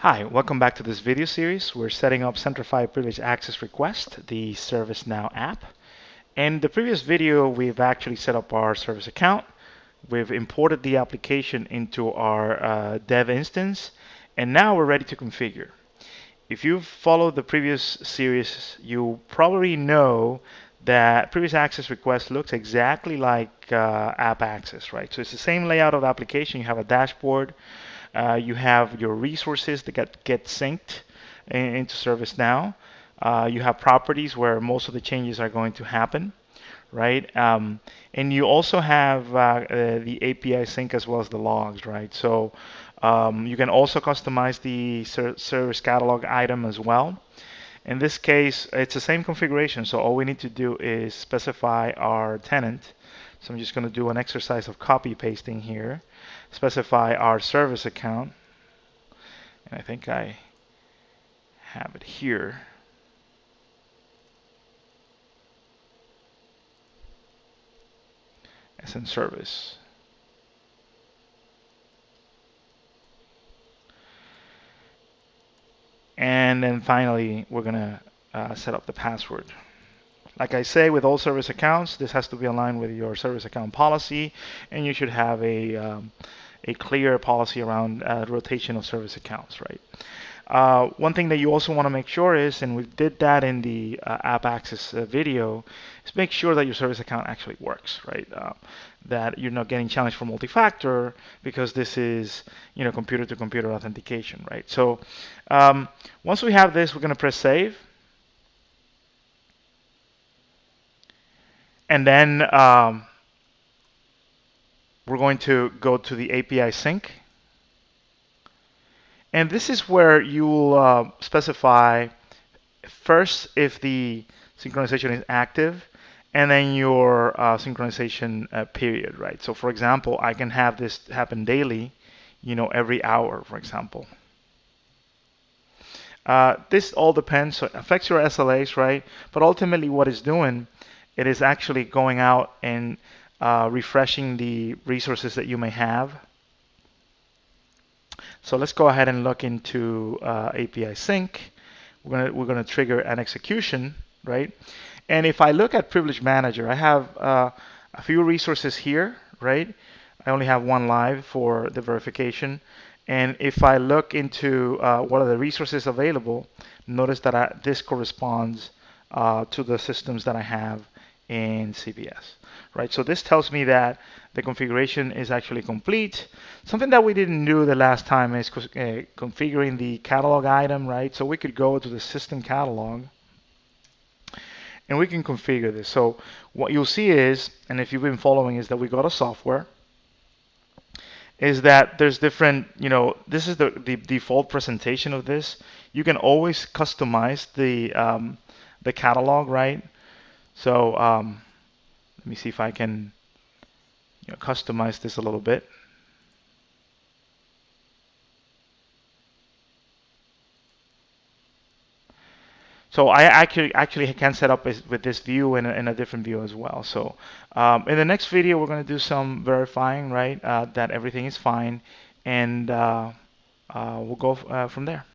Hi, welcome back to this video series. We're setting up Centrify Privileged Access Request, the ServiceNow app. In the previous video, we've actually set up our service account. We've imported the application into our dev instance, and now we're ready to configure. If you've followed the previous series, you probably know that previous access request looks exactly like app access, right? So it's the same layout of the application. You have a dashboard. You have your resources that get synced into ServiceNow. You have properties where most of the changes are going to happen, right? And you also have the API sync as well as the logs, right? So you can also customize the service catalog item as well. In this case, it's the same configuration. So all we need to do is specify our tenant. So I'm just going to do an exercise of copy pasting here. Specify our service account. And I think I have it here. As in service. And then finally, we're going to set up the password. Like I say, with all service accounts, this has to be aligned with your service account policy, and you should have a clear policy around rotation of service accounts, right? One thing that you also want to make sure is, and we did that in the app access video, is make sure that your service account actually works, right? That you're not getting challenged for multi-factor because this is, computer-to-computer authentication, right? So once we have this, we're going to press save. And then we're going to go to the API sync. And this is where you'll specify first if the synchronization is active, and then your synchronization period, right? So for example, I can have this happen daily, every hour, for example. This all depends, so it affects your SLAs, right? But ultimately what it's doing, it is actually going out and refreshing the resources that you may have. So let's go ahead and look into API sync. We're gonna trigger an execution, right? And if I look at Privilege Manager, I have a few resources here, right? I only have one live for the verification. And if I look into what are the resources available, notice that this corresponds to the systems that I have in CPS, right? So this tells me that the configuration is actually complete. Something that we didn't do the last time is configuring the catalog item, right? So we could go to the system catalog and we can configure this. So what you'll see is, and if you've been following, is that we go to software, is that there's different, this is the default presentation of this. You can always customize the catalog, right? So let me see if I can customize this a little bit. So I actually can set up with this view and a different view as well. So in the next video, we're going to do some verifying, right, that everything is fine, and we'll go from there.